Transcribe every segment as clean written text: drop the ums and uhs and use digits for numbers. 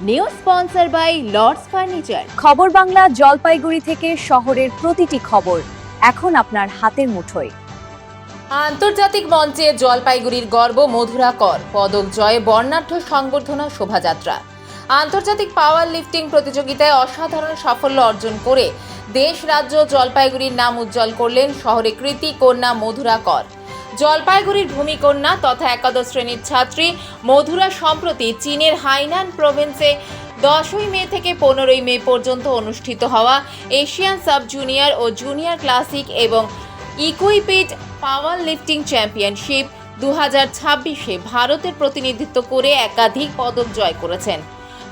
New sponsor by Lords furniture. খবর বাংলা জলপাইগুড়ি থেকে শহরের প্রতিটি খবর এখন আপনার হাতের মুঠোয়। আন্তর্জাতিক মঞ্চে জলপাইগুড়ির গর্ব মধুরা কর পদক জয়ে বর্ণাঢ্য সংবর্ধনা শোভাযাত্রা। আন্তর্জাতিক পাওয়ার লিফটিং প্রতিযোগিতায় অসাধারণ সাফল্য অর্জন করে দেশ রাজ্য জলপাইগুড়ির নাম উজ্জ্বল করলেন শহরে কৃতি কন্যা মধুরা কর। জলপাইগুড়ির ভূমিকন্যা তথা একাদশ শ্রেণীর ছাত্রী মধুরা সম্প্রতি চীনের হাইনান প্রভিন্সে 10ই মে থেকে 15ই মে পর্যন্ত অনুষ্ঠিত হওয়া এশিয়ান সাব জুনিয়র ও জুনিয়র ক্লাসিক এবং ইকুইপিড পাওয়ার লিফটিং চ্যাম্পিয়নশিপ 2026-এ ভারতের প্রতিনিধিত্ব করে একাধিক পদক জয় করেছেন।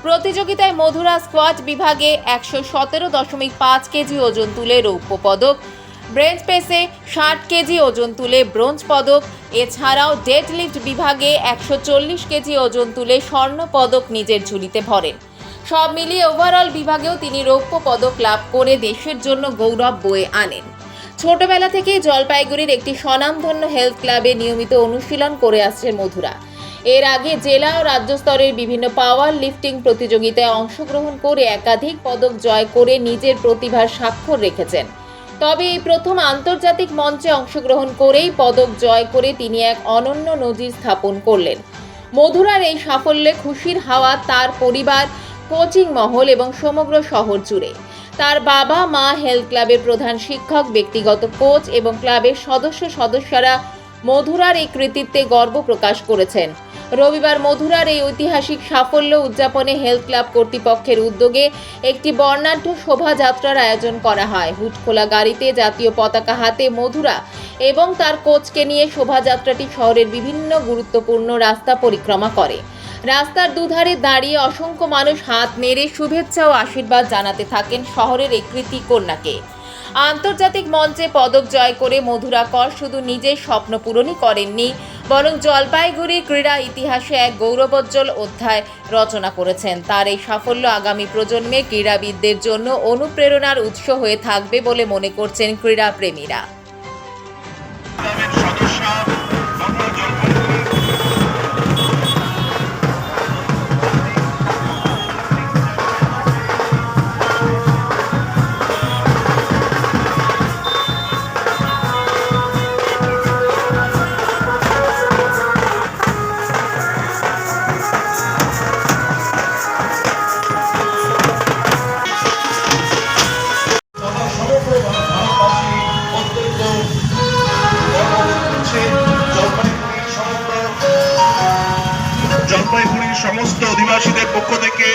প্রতিযোগিতায় মধুরা স্কোয়াড বিভাগে 117.5 কেজি ওজন তুলে রৌপ্য পদক, ব্রেঞ্চ প্রেসে 60 কেজি ওজন তুলে ব্রোঞ্জ পদক, এছাড়াও ডেডলিফট বিভাগে 140 কেজি ওজন তুলে স্বর্ণ পদক নিজের ঝুলিতে ভরেন। সব মিলিয়ে ওভারঅল বিভাগেও তিনি রৌপ্য পদক লাভ করে দেশের জন্য গৌরব বয়ে আনেন। ছোটবেলা থেকেই জলপাইগুড়ির একটি স্বনামধন্য হেলথ ক্লাবে নিয়মিত অনুশীলন করে আসছেন মধুরা। এর আগে জেলা ও রাজ্য স্তরের বিভিন্ন পাওয়ার লিফটিং প্রতিযোগিতায় অংশগ্রহণ করে একাধিক পদক জয় করে নিজের প্রতিভার স্বাক্ষর রেখেছেন। তবে এই প্রথম আন্তর্জাতিক মঞ্চে অংশগ্রহণ করেই পদক জয় করে তিনি এক অনন্য নজির স্থাপন করলেন। মধুরার এই সাফল্যে খুশির হাওয়া তার পরিবার, কোচিং মহল এবং সমগ্র শহর জুড়ে। তার বাবা মা, হেলথ ক্লাবের প্রধান শিক্ষক, ব্যক্তিগত কোচ এবং ক্লাবের সদস্যরা মধুরার এই কৃতিত্বে গর্ব প্রকাশ করেছেন। রবিবার মধুরার এই ঐতিহাসিক সাফল্য উদযাপনে হেলথ ক্লাব কর্তৃপক্ষের উদ্যোগে একটি বর্ণাঢ্য শোভাযাত্রার আয়োজন করা হয়। হুটখোলা গাড়িতে জাতীয় পতাকা হাতে মধুরা এবং তার কোচকে নিয়ে শোভাযাত্রাটি শহরের বিভিন্ন গুরুত্বপূর্ণ রাস্তা পরিক্রমা করে। রাস্তার দুধারে দাঁড়িয়ে অসংখ্য মানুষ হাত নেড়ে শুভেচ্ছা ও আশীর্বাদ জানাতে থাকেন শহরের এই কৃতি কন্যাকে। আন্তর্জাতিক মঞ্চে পদক জয় করে মধুরা কর শুধু নিজের স্বপ্ন পূরণই করেননি, বরং জলপাইগুড়ির ক্রীড়া ইতিহাসে এক গৌরবোজ্জ্বল অধ্যায় রচনা করেছেন। তার এই সাফল্য আগামী প্রজন্মে ক্রীড়াবিদদের জন্য অনুপ্রেরণার উৎস হয়ে থাকবে বলে মনে করছেন ক্রীড়াপ্রেমীরা। জলপাইগুড়ির সমস্ত অধিবাসীদের পক্ষ থেকে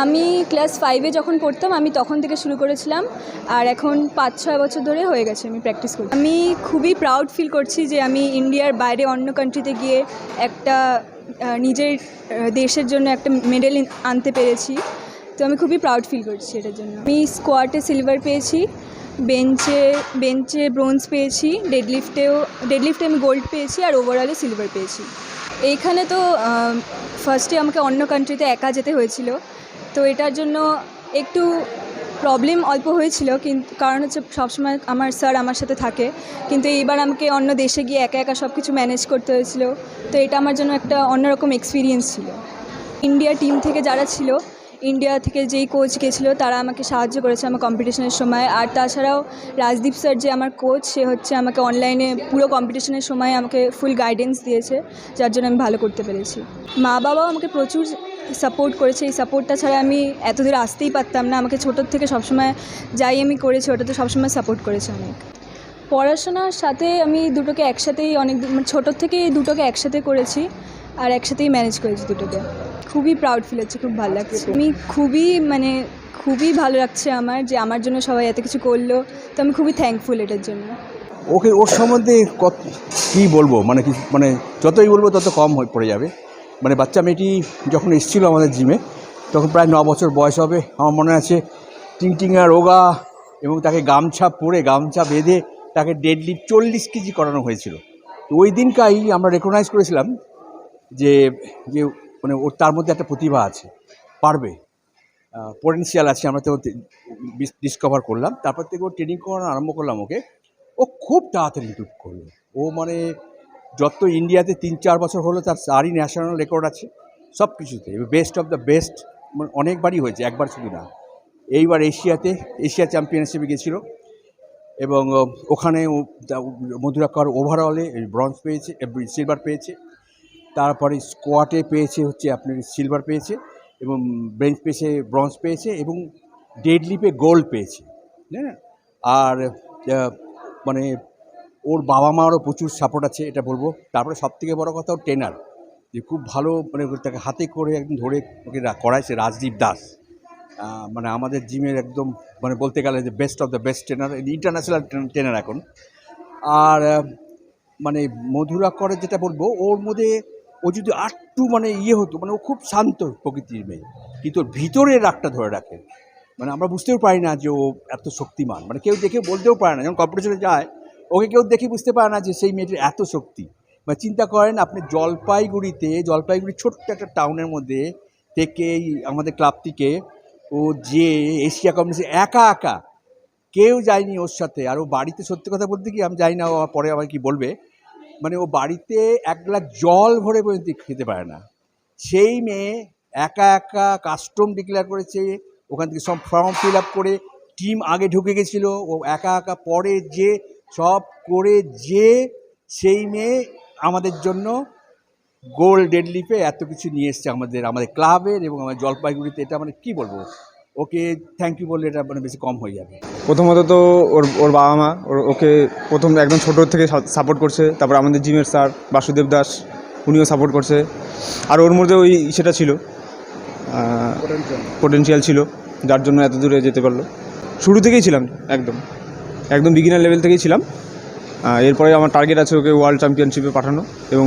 আমি ক্লাস 5-এ যখন পড়তাম আমি তখন থেকে শুরু করেছিলাম, আর এখন 5-6 বছর ধরে হয়ে গেছে আমি প্র্যাকটিস করি। আমি খুবই প্রাউড ফিল করছি যে আমি ইন্ডিয়ার বাইরে অন্য কান্ট্রিতে গিয়ে একটা নিজের দেশের জন্য একটা মেডেল আনতে পেরেছি। তো আমি খুবই প্রাউড ফিল করছি এটার জন্য। আমি স্কোয়াটে সিলভার পেয়েছি, বেঞ্চে ব্রোঞ্জ পেয়েছি, ডেডলিফটে আমি গোল্ড পেয়েছি, আর ওভারঅলে সিলভার পেয়েছি। এইখানে তো ফার্স্টে আমাকে অন্য কান্ট্রিতে একা যেতে হয়েছিল, তো এটার জন্য একটু প্রবলেম অল্প হয়েছিল, কিন্তু কারণ হচ্ছে সবসময় আমার স্যার আমার সাথে থাকে, কিন্তু এইবার আমাকে অন্য দেশে গিয়ে একা একা সব কিছু ম্যানেজ করতে হয়েছিল। তো এটা আমার জন্য একটা অন্যরকম এক্সপিরিয়েন্স ছিল। ইন্ডিয়া টিম থেকে যারা ছিল, ইন্ডিয়া থেকে যেই কোচ গেছিলো তারা আমাকে সাহায্য করেছে আমার কম্পিটিশনের সময়। আর তাছাড়াও রাজদীপ স্যার যে আমার কোচ, সে হচ্ছে আমাকে অনলাইনে পুরো কম্পিটিশনের সময় আমাকে ফুল গাইডেন্স দিয়েছে, যার জন্য আমি ভালো করতে পেরেছি। মা বাবাও আমাকে প্রচুর সাপোর্ট করেছে। এই সাপোর্টটা ছাড়া আমি এত দূর আসতেই পারতাম না। আমাকে ছোটোর থেকে সবসময় যাই আমি করেছি ওটাতে সবসময় সাপোর্ট করেছে অনেক। পড়াশোনার সাথে আমি দুটোকে একসাথেই ছোটোর থেকেই দুটোকে একসাথে করেছি, আর একসাথেই ম্যানেজ করেছি দুটোকে। খুবই প্রাউড ফিল হচ্ছে, খুব ভালো লাগছে। আমি খুবই ভালো লাগছে আমার, যে আমার জন্য সবাই এত কিছু করলো, তো আমি খুবই থ্যাঙ্কফুল এটার জন্য। ওকে ওর সম্বন্ধে কী বলবো, মানে যতই বলবো তত কম হয়ে পড়ে যাবে। মানে বাচ্চা মেয়েটি যখন এসেছিলো আমাদের জিমে, তখন প্রায় 9 বছর বয়স হবে আমার মনে আছে। টিংটিঙা রোগা, এবং তাকে গামছা বেঁধে তাকে ডেডলিফট 40 কেজি করানো হয়েছিল। তো ওই দিনকাই আমরা রেকগনাইজ করেছিলাম যে যে মানে ওর তার মধ্যে একটা প্রতিভা আছে, পারবে, পোটেনশিয়াল আছে। আমরা তো ডিসকভার করলাম, তারপর থেকে ও ট্রেনিং করানো আরম্ভ করলাম ওকে। ও খুব তাড়াতাড়ি ইমপ্রুভ করলো। ও মানে যত ইন্ডিয়াতে 3-4 বছর হলো তারই ন্যাশনাল রেকর্ড আছে সব কিছুতে, বেস্ট অফ দ্য বেস্ট, মানে অনেকবারই হয়েছে, একবার শুধু না। এইবার এশিয়া চ্যাম্পিয়নশিপে গেছিলো, এবং ওখানে মধুরা কর ওভারঅলে ব্রঞ্জ পেয়েছে, সিলভার পেয়েছে। তারপরে স্কোয়াটে পেয়েছে হচ্ছে আপনার সিলভার পেয়েছে, এবং বেঞ্চ পেয়েছে ব্রঞ্জ পেয়েছে, এবং ডেডলিফটে গোল্ড পেয়েছে, হ্যাঁ। আর মানে ওর বাবা মারও প্রচুর সাপোর্ট আছে, এটা বলবো। তারপরে সবথেকে বড় কথা, ওর ট্রেনার যে খুব ভালো, মানে তাকে হাতে করে একদম ধরে ওকে করাইছে, রাজদীপ দাস। মানে আমাদের জিমের একদম, মানে বলতে গেলে যে best of the best trainer, international trainer এখন। আর মানে মধুরা করে যেটা বলবো, ওর মধ্যে ও যদি আরটু মানে হতো, মানে ও খুব শান্ত প্রকৃতির মেয়ে, কিন্তু ওর ভিতরে রাগটা ধরে রাখে। মানে আমরা বুঝতেও পারি না যে ও এত শক্তিমান, মানে কেউ দেখে বলতেও পারে না। যখন কম্পিটিশনে যায় ওকে কেউ দেখে বুঝতে পারে না যে সেই মেয়েটির এত শক্তি। মানে চিন্তা করেন আপনি, জলপাইগুড়ি ছোট্ট একটা টাউনের মধ্যে থেকে আমাদের ক্লাব থেকে ও যে এশিয়া কম্পিটিশন একা কেউ যায়নি ওর সাথে। আর ও বাড়িতে, সত্যি কথা বলতে কি, আমি জানি না ও পরে আবার কি বলবে, মানে ও বাড়িতে 1 গ্লাস জল ভরে পর্যন্ত খেতে পারে না। সেই মেয়ে একা কাস্টম ডিক্লেয়ার করেছে, ওখান থেকে সব ফর্ম ফিল আপ করে টিম আগে ঢুকে গেছিলো, ও একা পরে যে সব করে যে সেই মেয়ে আমাদের জন্য গোল্ড ডেডলিফটে এত কিছু নিয়ে এসছে আমাদের ক্লাবের এবং আমাদের জলপাইগুড়িতে। এটা মানে কী বলবো, ওকে থ্যাংক ইউ বললে এটা মানে বেশি কম হয়ে যাবে। প্রথমত তো ওর বাবা মা ওকে প্রথম একদম ছোটো থেকে সাপোর্ট করছে। তারপর আমাদের জিমের স্যার বাসুদেব দাস, উনিও সাপোর্ট করছে। আর ওর মধ্যে ওই সেটা ছিল, পোটেনশিয়াল ছিল, যার জন্য এত দূরে যেতে পারলো। শুরু থেকেই ছিলাম, একদম বিগিনার লেভেল থেকেই ছিলাম। এরপরে আমার টার্গেট আছে ওকে ওয়ার্ল্ড চ্যাম্পিয়নশিপে পাঠানো, এবং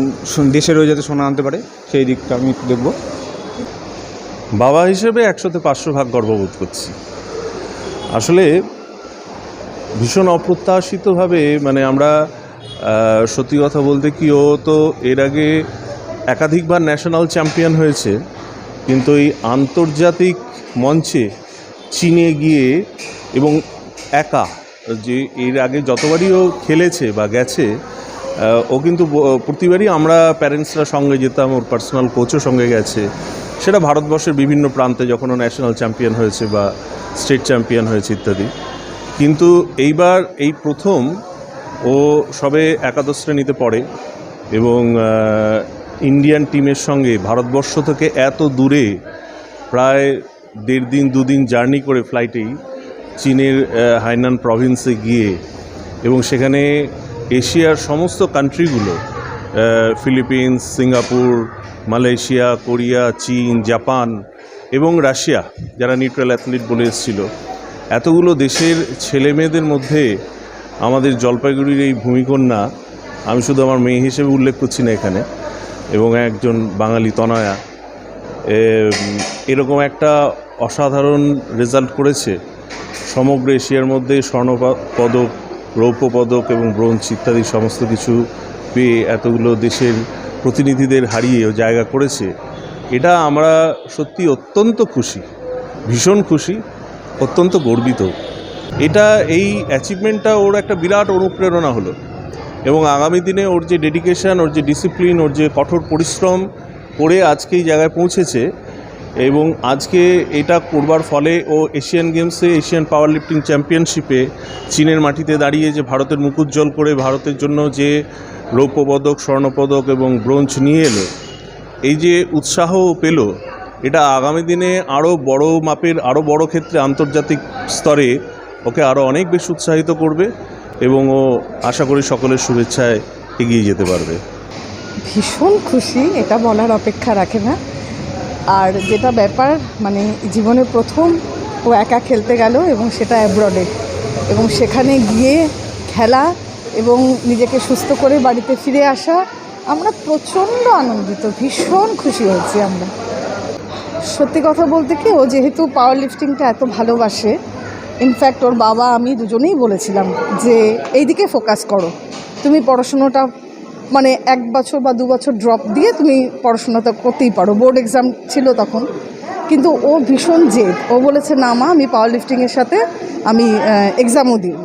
দেশেরও যাতে সোনা আনতে পারে, সেই দিকটা আমি দেখব। বাবা হিসেবে 100-তে 500 ভাগ গর্ববোধ করছি। আসলে ভীষণ অপ্রত্যাশিতভাবে, মানে আমরা সত্যি কথা বলতে কি, ও তো এর আগে একাধিকবার ন্যাশনাল চ্যাম্পিয়ন হয়েছে, কিন্তু এই আন্তর্জাতিক মঞ্চে চীনে গিয়ে এবং একা, যে এর আগে যতবারই ও খেলেছে বা গেছে, ও কিন্তু প্রতিবারই আমরা প্যারেন্টসরা সঙ্গে যেতাম, ওর পার্সোনাল কোচও সঙ্গে গেছে। সেটা ভারতবর্ষের বিভিন্ন প্রান্তে যখন ও ন্যাশনাল চ্যাম্পিয়ন হয়েছে বা স্টেট চ্যাম্পিয়ন হয়েছে ইত্যাদি। কিন্তু এইবার এই প্রথম ও সবে একাদশ শ্রেণীতে পড়ে, এবং ইন্ডিয়ান টিমের সঙ্গে ভারতবর্ষ থেকে এত দূরে প্রায় 1.5 দিন 2 দিন জার্নি করে ফ্লাইটেই চীনের হাইনান প্রভিন্সে গিয়ে, এবং সেখানে এশিয়ার সমস্ত কান্ট্রিগুলো, ফিলিপিন্স, সিঙ্গাপুর, মালয়েশিয়া, কোরিয়া, চীন, জাপান এবং রাশিয়া, যারা নিউট্রাল অ্যাথলিট বলে এসেছিল, এতগুলো দেশের ছেলে মেয়েদের মধ্যে আমাদের জলপাইগুড়ির এই ভূমিকন্যা, আমি শুধু আমার মেয়ে হিসেবে উল্লেখ করছি না এখানে, এবং একজন বাঙালি তনয়া, এরকম একটা অসাধারণ রেজাল্ট করেছে। সমগ্র এশিয়ার মধ্যে স্বর্ণপদক, রৌপ্য পদক এবং ব্রোঞ্জ ইত্যাদি সমস্ত কিছু পেয়ে এতগুলো দেশের প্রতিনিধিদের হারিয়ে জায়গা করেছে। এটা আমরা সত্যি অত্যন্ত খুশি, ভীষণ খুশি, অত্যন্ত গর্বিত। এই অ্যাচিভমেন্টটা ওর একটা বিরাট অনুপ্রেরণা হলো, এবং আগামী দিনে ওর যে ডেডিকেশান, ওর যে ডিসিপ্লিন, ওর যে কঠোর পরিশ্রম করে আজকে এই জায়গায় পৌঁছেছে, এবং আজকে এটা করবার ফলে ও এশিয়ান গেমসে, এশিয়ান পাওয়ার লিফটিং চ্যাম্পিয়নশিপে চীনের মাটিতে দাঁড়িয়ে যে ভারতের মুকুজ্জ্বল করে ভারতের জন্য যে রৌপ্য পদক, স্বর্ণপদক এবং ব্রোঞ্জ নিয়ে এলো, এই যে উৎসাহ পেল, এটা আগামী দিনে আরও বড় মাপের, আরও বড় ক্ষেত্রে আন্তর্জাতিক স্তরে ওকে আরও অনেক বেশি উৎসাহিত করবে, এবং ও আশা করি সকলের শুভেচ্ছায় এগিয়ে যেতে পারবে। ভীষণ খুশি, এটা বলার অপেক্ষা রাখে না। আর যেটা ব্যাপার, মানে জীবনে প্রথম ও একা খেলতে গেল এবং সেটা অ্যাব্রডে, এবং সেখানে গিয়ে খেলা এবং নিজেকে সুস্থ করে বাড়িতে ফিরে আসা, আমরা প্রচণ্ড আনন্দিত, ভীষণ খুশি হয়েছি আমরা। সত্যি কথা বলতে কি, ও যেহেতু পাওয়ার লিফটিংটা এত ভালোবাসে, ইনফ্যাক্ট ওর বাবা আমি দুজনেই বলেছিলাম যে এই দিকে ফোকাস করো, তুমি পড়াশুনোটা মানে 1 বছর বা 2 বছর ড্রপ দিয়ে তুমি পড়াশোনাটা করতেই পারো, বোর্ড এক্সাম ছিল তখন। কিন্তু ও ভীষণ জেদ, ও বলেছে না মা, আমি পাওয়ার লিফটিংয়ের সাথে আমি এক্সামও দিব।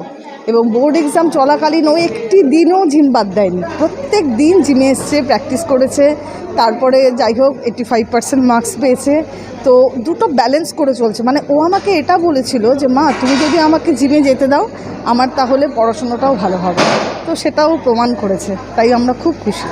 এবং বোর্ড এক্সাম চলাকালীন ও একটি দিনও জিম বাদ দেয়নি, প্রত্যেক দিন জিমে এসছে, প্র্যাকটিস করেছে, তারপরে যাই হোক 85% মার্কস পেয়েছে। তো দুটো ব্যালেন্স করে চলছে। মানে ও আমাকে এটা বলেছিল যে মা, তুমি যদি আমাকে জিমে যেতে দাও, আমার তাহলে পড়াশোনাটাও ভালো হবে। তো সেটাও প্রমাণ করেছে, তাই আমরা খুব খুশি।